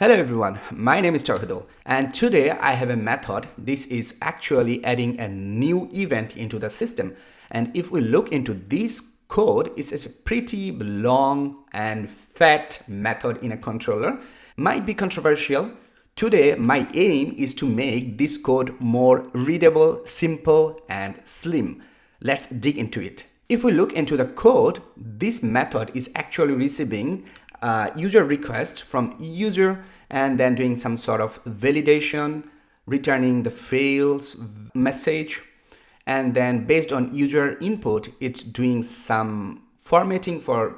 Hello everyone, my name is Tawhidul and today I have a method. This is actually adding a new event into the system, and if we look into this code, it's a pretty long and fat method in a controller. Might be controversial. Today my aim is to make this code more readable, simple and slim. Let's dig into it. If we look into the code, this method is actually receiving user request from user and then doing some sort of validation, returning the fails message, and then based on user input, it's doing some formatting for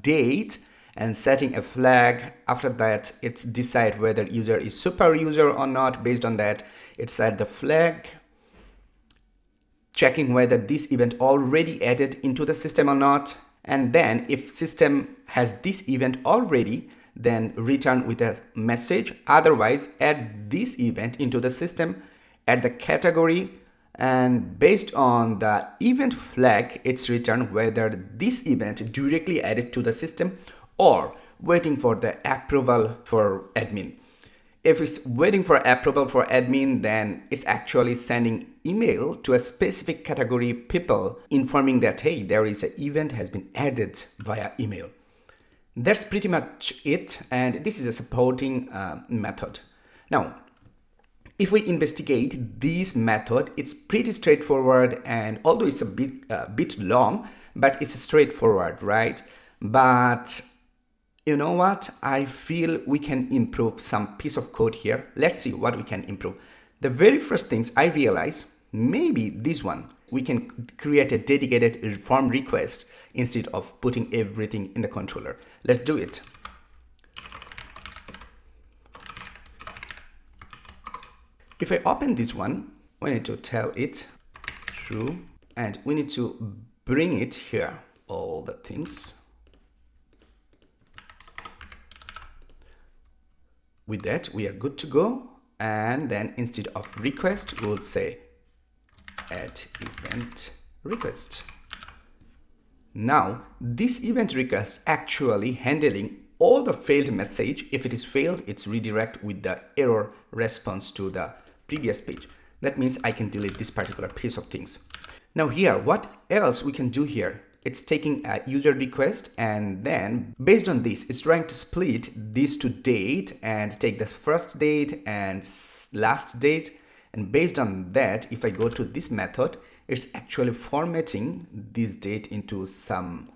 date and setting a flag. After that, it's decide whether user is super user or not. Based on that, it set the flag, checking whether this event already added into the system or not. And then if system has this event already, then return with a message. Otherwise, add this event into the system, add the category, and based on the event flag, it's returned whether this event directly added to the system or waiting for the approval for admin. If it's waiting for approval for admin, then it's actually sending email to a specific category people informing that, hey, there is an event has been added via email. That's pretty much it, and this is a supporting method. Now, if we investigate this method, it's pretty straightforward, and although it's a bit long, but it's straightforward, right? But you know what? I feel we can improve some piece of code here. Let's see what we can improve. The very first things I realize, maybe this one, we can create a dedicated form request instead of putting everything in the controller. Let's do it. If I open this one, we need to tell it true, and we need to bring it here, all the things. With that, we are good to go. And then instead of request, we would say add event request. Now, this event request actually handling all the failed message. If it is failed, it's redirect with the error response to the previous page. That means I can delete this particular piece of things. Now here, what else we can do here? It's taking a user request, and then based on this, it's trying to split this to date and take the first date and last date. And based on that, if I go to this method, it's actually formatting this date into some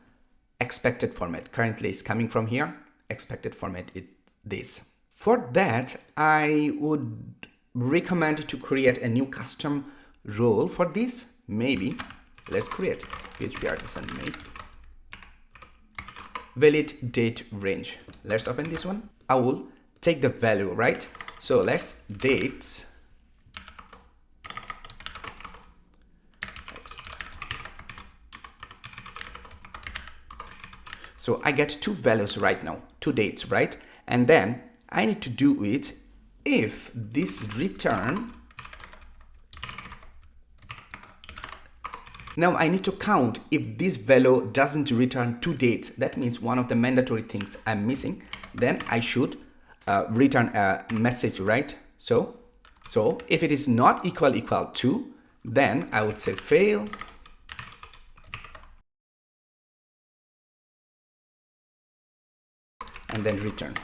expected format. Currently, it's coming from here. Expected format is this. For that, I would recommend to create a new custom role for this. Maybe let's create PHP artisan make valid date range. Let's open this one. I will take the value, right? So let's dates. So I get two values right now, two dates, right? And then I need to do it if this return. Now I need to count if this value doesn't return two dates. That means one of the mandatory things I'm missing. Then I should return a message, right? So if it is not equal to, then I would say fail. And then return.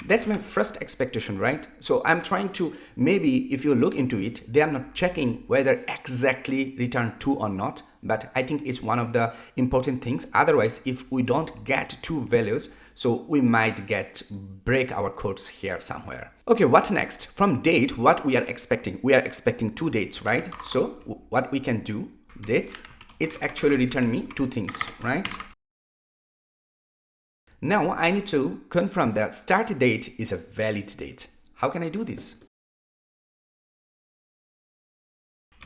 That's my first expectation, right? So I'm trying to, maybe if you look into it, they are not checking whether exactly return two or not, but I think it's one of the important things. Otherwise, if we don't get two values, so we might break our codes here somewhere. Okay, what next? From date, what we are expecting? We are expecting two dates, right? So what we can do, dates, it's actually return me two things, right? Now I need to confirm that start date is a valid date. How can I do this?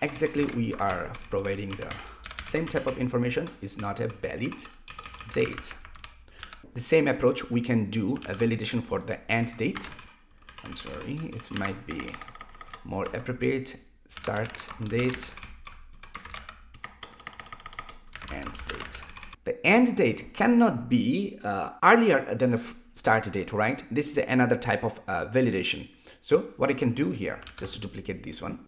Exactly, we are providing the same type of information. Is not a valid date. The same approach we can do a validation for the end date. I'm sorry, it might be more appropriate. Start date, end date. The end date cannot be earlier than the start date, right? This is another type of validation. So what I can do here, just to duplicate this one.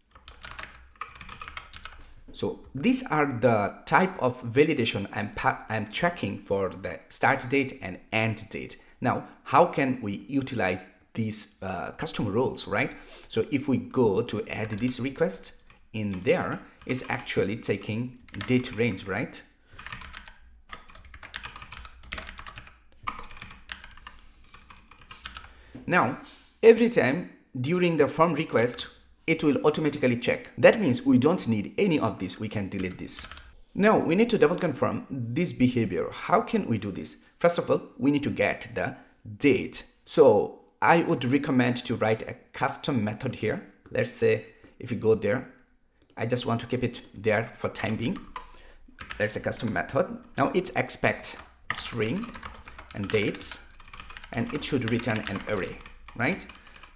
So these are the type of validation I'm tracking for the start date and end date. Now, how can we utilize these custom roles, right? So if we go to add this request in there, it's actually taking date range, right? Now, every time during the form request, it will automatically check. That means we don't need any of this. We can delete this. Now, we need to double confirm this behavior. How can we do this? First of all, we need to get the date. So I would recommend to write a custom method here. Let's say if you go there, I just want to keep it there for time being. That's a custom method. Now it's expect string and dates, and it should return an array, right?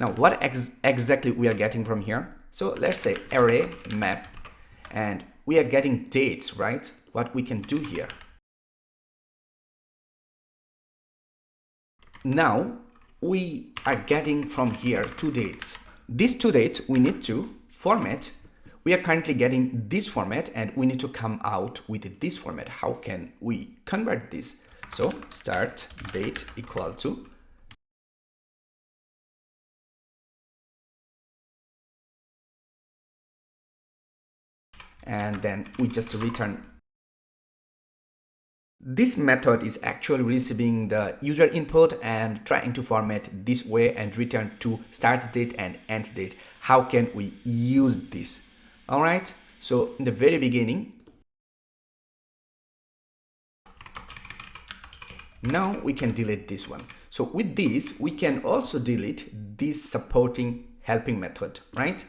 Now what exactly we are getting from here? So let's say array map, and we are getting dates, right? What we can do here. Now we are getting from here 2 dates. These 2 dates we need to format. We are currently getting this format and we need to come out with this format. How can we convert this? So start date equal to and then we just return. This method is actually receiving the user input and trying to format this way and return to start date and end date. How can we use this? All right, so in the very beginning, now we can delete this one. So with this, we can also delete this supporting helping method, right?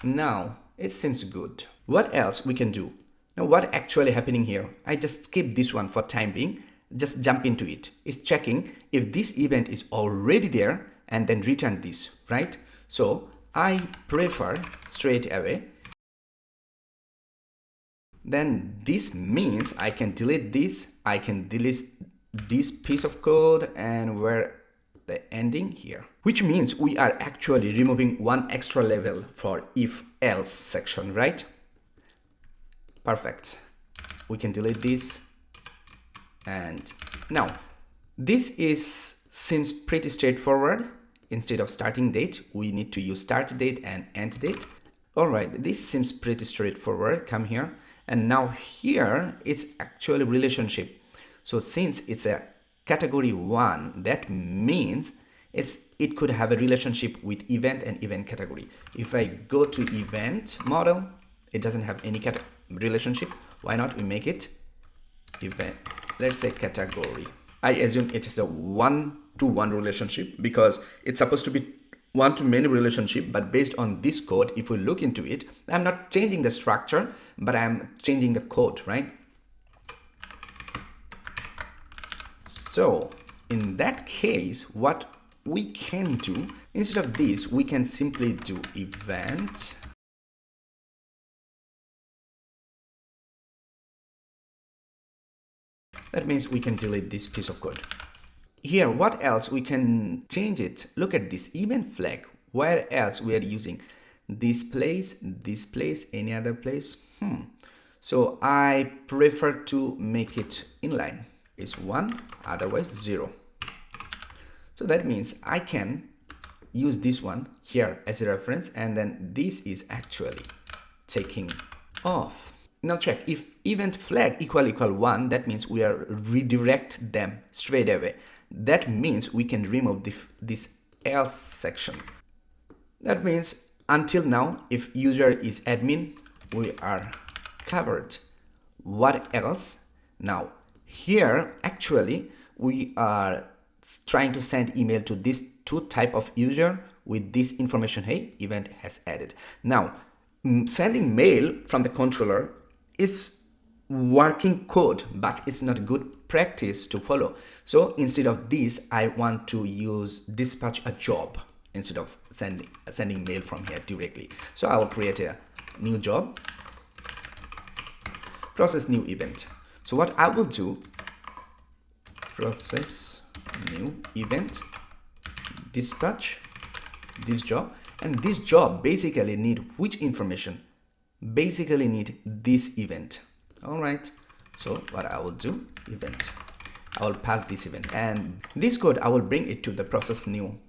Now it seems good. What else we can do? Now what actually happening here? I just skip this one for time being, just jump into it. It's checking if this event is already there and then return this, right? So I prefer straight away. Then this means I can delete this, I can delete this piece of code and where the ending here, which means we are actually removing one extra level for if else section, right? Perfect. We can delete this. And now this seems pretty straightforward. Instead of starting date, we need to use start date and end date. All right, this seems pretty straightforward. Come here. And now here it's actually relationship. So since it's a category 1, that means it could have a relationship with event and event category. If I go to event model, it doesn't have any relationship. Why not we make it event, let's say category. I assume it is a 1-to-1 relationship because it's supposed to be one-to-many relationship, but based on this code, if we look into it, I'm not changing the structure, but I'm changing the code, right? So in that case, what we can do, instead of this, we can simply do event that means we can delete this piece of code. Here, what else we can change it? Look at this event flag. Where else we are using this place, any other place? So I prefer to make it inline. It's 1, otherwise 0. So that means I can use this one here as a reference, and then this is actually taking off. Now check if event flag equal 1, that means we are redirect them straight away. That means we can remove this else section. That means until now, if user is admin, we are covered. What else? Now here actually we are trying to send email to this 2 type of user with this information. Hey, event has added. Now sending mail from the controller is working code, but it's not a good practice to follow. So instead of this, I want to use dispatch a job instead of sending mail from here directly. So I will create a new job, process new event. So what I will do, process new event, dispatch this job, and this job basically need which information? Basically need this event. All right, so what I will do, event, I will pass this event, and this code I will bring it to the process new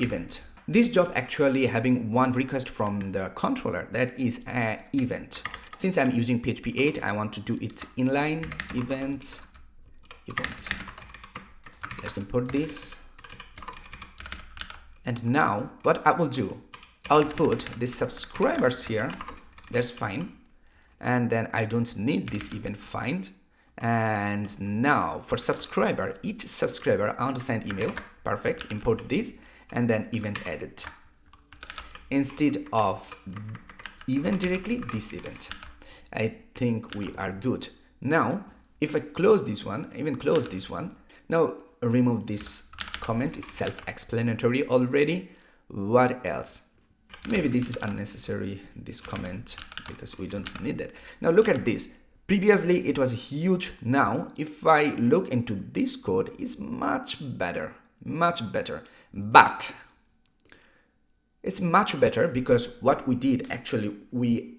event. This job actually having one request from the controller, that is an event. Since I'm using PHP 8, I want to do it inline event. Let's import this. And now what I will do, I'll put the subscribers here. That's fine. And then I don't need this event find. And now for subscriber, each subscriber I want to send email. Perfect. Import this and then event added. Instead of event directly, this event. I think we are good. Now, if I close this one, even close this one, now remove this comment. It's self-explanatory already. What else? Maybe this is unnecessary, this comment, because we don't need that. Now look at this. Previously it was huge. Now if I look into this code, it's much better. But it's much better because what we did actually, we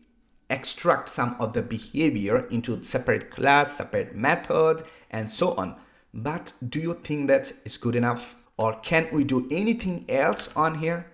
extract some of the behavior into separate class, separate method, and so on. But do you think that is good enough? Or can we do anything else on here?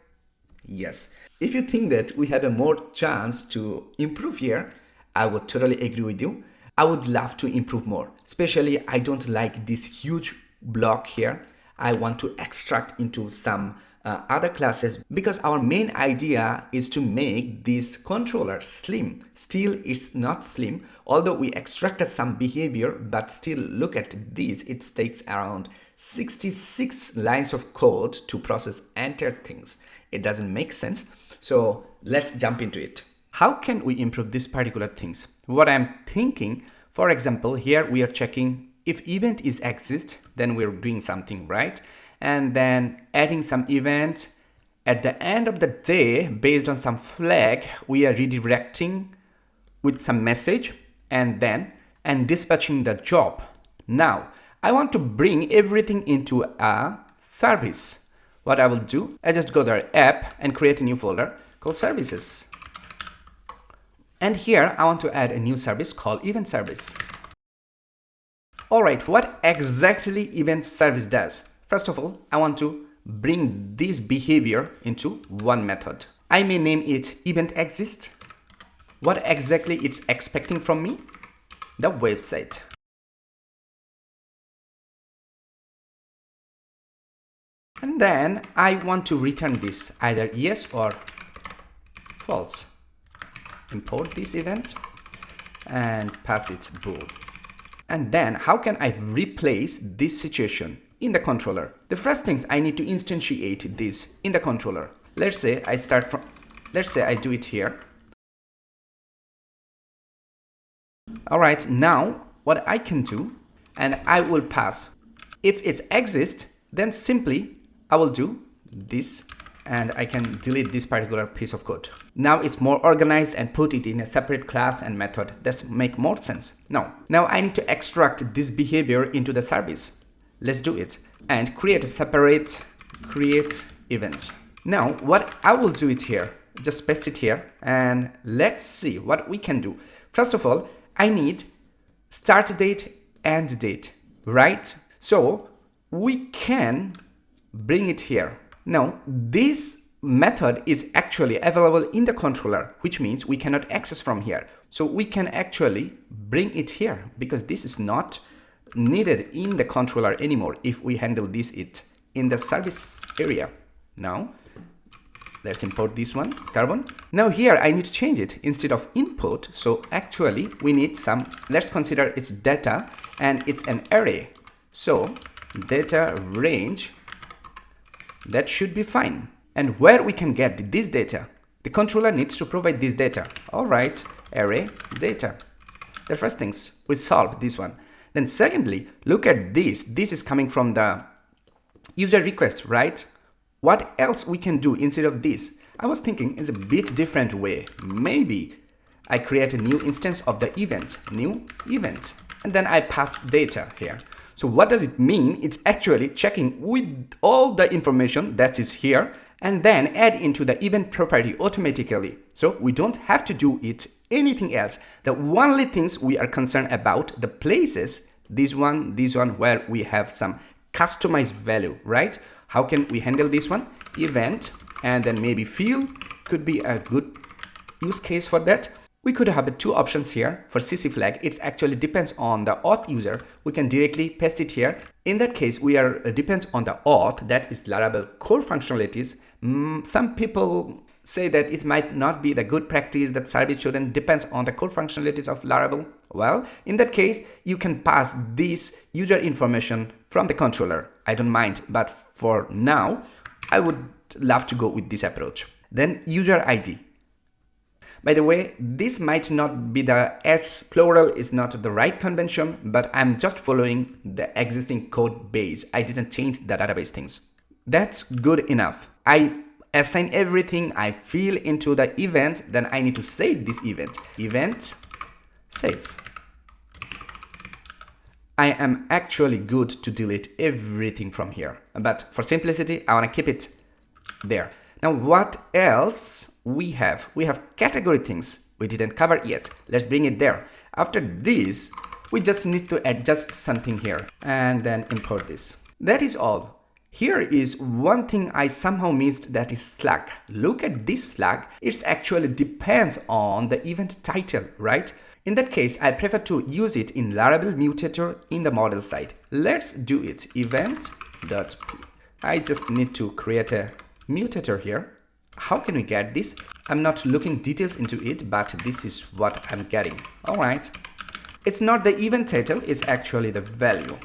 Yes. If you think that we have a more chance to improve here, I would totally agree with you. I would love to improve more. Especially, I don't like this huge block here. I want to extract into some other classes because our main idea is to make this controller slim. Still, it's not slim. Although we extracted some behavior, but still look at this. It takes around 66 lines of code to process entire things. It doesn't make sense. So let's jump into it. How can we improve these particular things? What I'm thinking, for example, here we are checking if event is exist, then we're doing something right. And then adding some event at the end of the day, based on some flag, we are redirecting with some message and dispatching the job. Now, I want to bring everything into a service. What I will do, I just go to our app and create a new folder called services. And here I want to add a new service called event service. All right, what exactly event service does? First of all, I want to bring this behavior into one method. I may name it event exist. What exactly it's expecting from me? The website. And then I want to return this either yes or false. Import this event and pass it bool. And then how can I replace this situation in the controller? The first things I need to instantiate this in the controller. Let's say I do it here. All right, now what I can do, and I will pass. If it exists, then simply I will do this and I can delete this particular piece of code. Now it's more organized and put it in a separate class and method. That makes more sense. Now I need to extract this behavior into the service. Let's do it and create a separate create event. Now what I will do it here, just paste it here and let's see what we can do. First of all, I need start date, end date, right? So we can bring it here. Now this method is actually available in the controller, which means we cannot access from here. So we can actually bring it here because this is not needed in the controller anymore if we handle this in the service area. Now let's import this one, carbon. Now here I need to change it instead of input. So actually we need some, let's consider it's data and it's an array. So data range, that should be fine. And where we can get this data? The controller needs to provide this data. All right, array data. The first things, we solve this one. Then secondly, look at this. This is coming from the user request, right? What else we can do instead of this? I was thinking it's a bit different way. Maybe I create a new instance of the event, new event, and then I pass data here. So what does it mean? It's actually checking with all the information that is here and then add into the event property automatically. So we don't have to do it anything else. The only things we are concerned about, the places, this one where we have some customized value, right? How can we handle this one? Event and then maybe field could be a good use case for that. We could have two options here for CC flag. It actually depends on the auth user. We can directly paste it here. In that case, depends on the auth, that is Laravel core functionalities. Some people say that it might not be the good practice, that service shouldn't depends on the core functionalities of Laravel. Well, in that case, you can pass this user information from the controller. I don't mind, but for now, I would love to go with this approach. Then user ID. By the way, this might not be the S plural is not the right convention, but I'm just following the existing code base. I didn't change the database things. That's good enough. I assign everything I feel into the event, then I need to save this event. Event, save. I am actually good to delete everything from here, but for simplicity, I want to keep it there. Now, what else we have? We have category things we didn't cover yet. Let's bring it there. After this, we just need to adjust something here and then import this. That is all. Here is one thing I somehow missed, that is Slack. Look at this Slack. It actually depends on the event title, right? In that case, I prefer to use it in Laravel mutator in the model side. Let's do it. Event.p. I just need to create a mutator here. How can we get this? I'm not looking details into it, but this is what I'm getting. All right. It's not the event title, it's actually the value.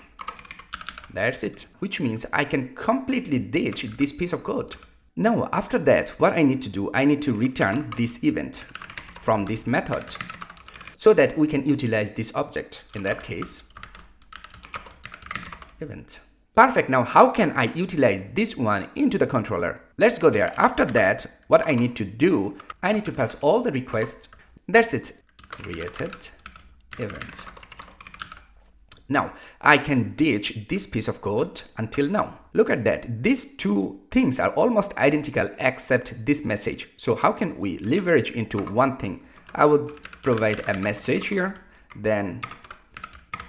That's it, which means I can completely ditch this piece of code. Now, after that, what I need to do, I need to return this event from this method so that we can utilize this object. In that case, event. Perfect. Now, how can I utilize this one into the controller? Let's go there. After that, what I need to do, I need to pass all the requests. That's it. Created event. Now, I can ditch this piece of code until now. Look at that. These two things are almost identical except this message. So how can we leverage into one thing? I would provide a message here, then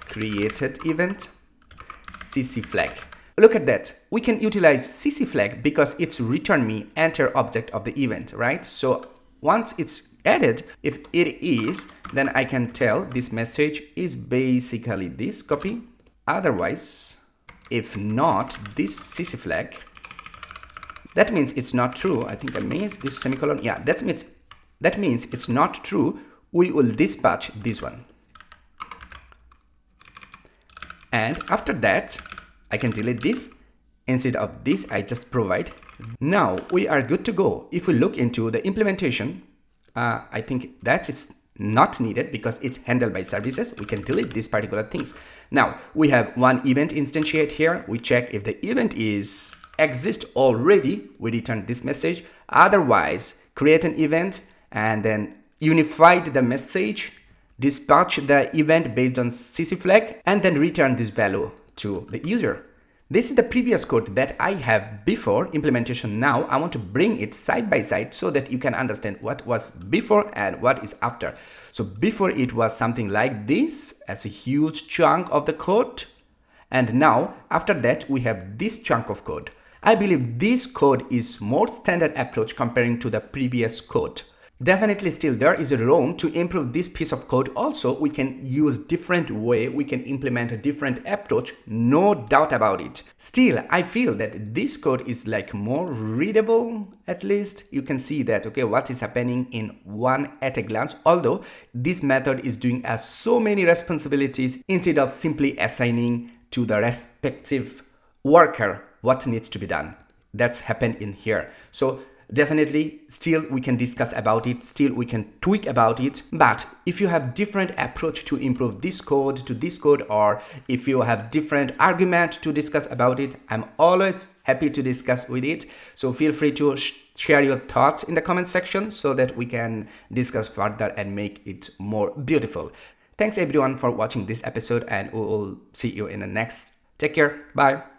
created event, CC flag. Look at that. We can utilize CC flag because it's return me enter object of the event, right? So once it's added, if it is, then I can tell this message is basically this copy. Otherwise, if not this CC flag, that means it's not true. I think I missed this semicolon. Yeah, that means it's not true. We will dispatch this one. And after that, I can delete this. Instead of this, I just provide. Now we are good to go. If we look into the implementation, I think that is not needed because it's handled by services. We can delete these particular things. Now we have one event instantiate here. We check if the event is exist already. We return this message. Otherwise, create an event and then unify the message, dispatch the event based on CC flag, and then return this value to the user. This is the previous code that I have before implementation. Now I want to bring it side by side so that you can understand what was before and what is after. So before it was something like this as a huge chunk of the code. And now after that we have this chunk of code. I believe this code is more standard approach comparing to the previous code. Definitely still there is a room to improve this piece of code. Also, we can use different way, we can implement a different approach, no doubt about it. Still, I feel that this code is like more readable. At least you can see that, okay, what is happening in one at a glance. Although this method is doing so many responsibilities instead of simply assigning to the respective worker what needs to be done. That's happened in here. So definitely still we can discuss about it, still we can tweak about it. But if you have different approach to improve this code to this code, or if you have different argument to discuss about it, I'm always happy to discuss with it. So feel free to share your thoughts in the comment section so that we can discuss further and make it more beautiful. Thanks everyone for watching this episode, and we will see you in the next. Take care. Bye.